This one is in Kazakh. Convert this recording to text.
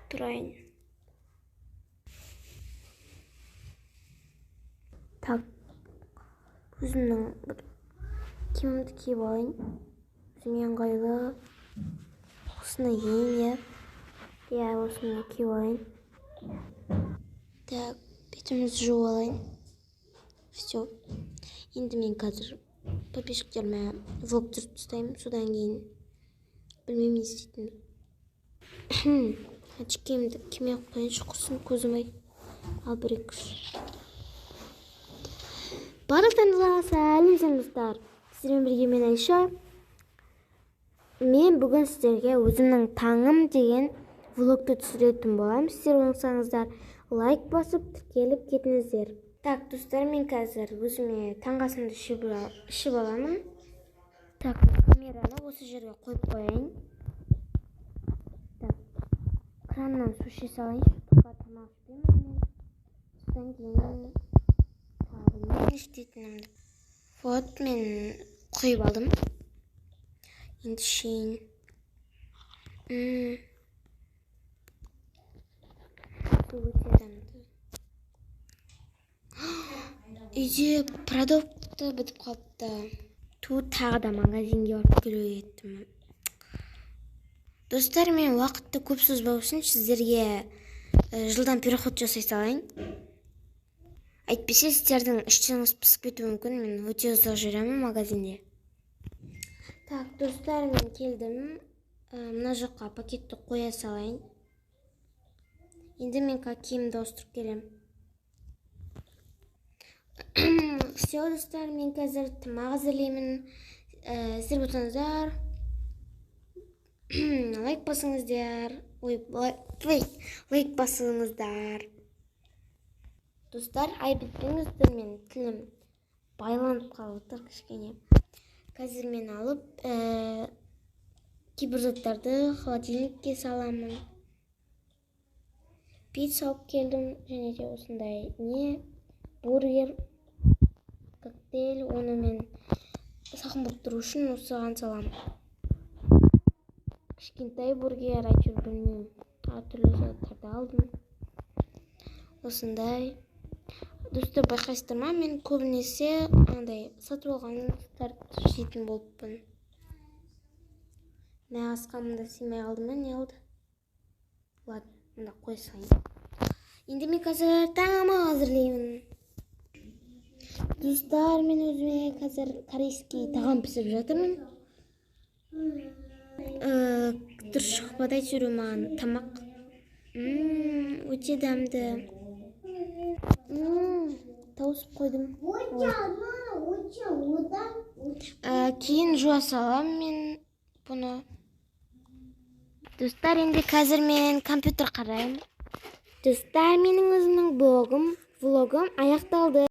тұрайын. Так, өзімнің бір киімімді киіп алайын. Өзіме ыңғайлы. Осыны киейін, иә, осыны киіп алайын. Так, бетімізді жуып алайын. Все. Енді мен қазір подписчиктеріме влог түсіріп тастаймын. Содан кейін білмеймін не істейтінімді. Очкиімді киме қойыншы, құрсын көзім ай. Ал бір-екі барлықтарыңызға сәлем, сіздермен бірге мен Айша. Мен бүгін сіздерге өзімнің таңым деген влогты түсіретін боламын. Сіздер болсаңыздар лайк басып тіркеліп кетіңіздер. Так, достар, мен қазір өзіме таңғасымды ішіп аламын. Так, камераны осы жерге қойып қояйын. Так, краннан су іше салайын. Тамақ ішпеймін мен. Содан кейін не істейтінімді. Вот, мен құйып алдым. Енді ішейін. Су өтерімді. Үйде продукты бітіп қалыпты. Тағы да магазинге барып келуге кеттім. Достар, мен уақытты көп созбау үшін сіздерге жылдан переход жасай салайын. Әйтпесе сіздердің іштеріңіз пісіп кетуі мүмкін. Мен өте ұзақ жүремін магазинде. Так, достар, мен келдім. Мына жаққа пакетті қоя салайын. Енді мен киімді ауыстырып келем. Все, достар, мен қазір тамақ әзірлеймін. Сіздер болсаңыздар лайк басыңыздар. Лайк басыңыздар. Достар, айтпеңіздер, мен тілім байланып қалды кішкене. Қазір мен алып кейбір заттарды холодильникке саламын. Пицца алып келдім, және де осындай бургер, коктейль, оны мен сақын болып тұру үшін осыған саламын. Кішкентай бургер, әйтеуір білмеймін, әртүрлі заттарды алдым. Осындай. Достар, байқайсыздар ма, мен көбінесе сатып алған заттарды жейтін болыппын. Мә, асқамында сыймай қалды ма, не алды? Ладно, мұнда қой салайын. Енді мен қазір тамақ әзірлеймін. Достар, мен өзіме қазір корейский тағам пісіріп жатырмын. Дұрыс шықпады, әйтеуір маған тамақ. Өте дәмді. Тауысып қойдым. Кейін жуа салам мен бұны. Достар, енді қазір мен компьютер қараймын. Достар, менің өзімнің влогым аяқталды.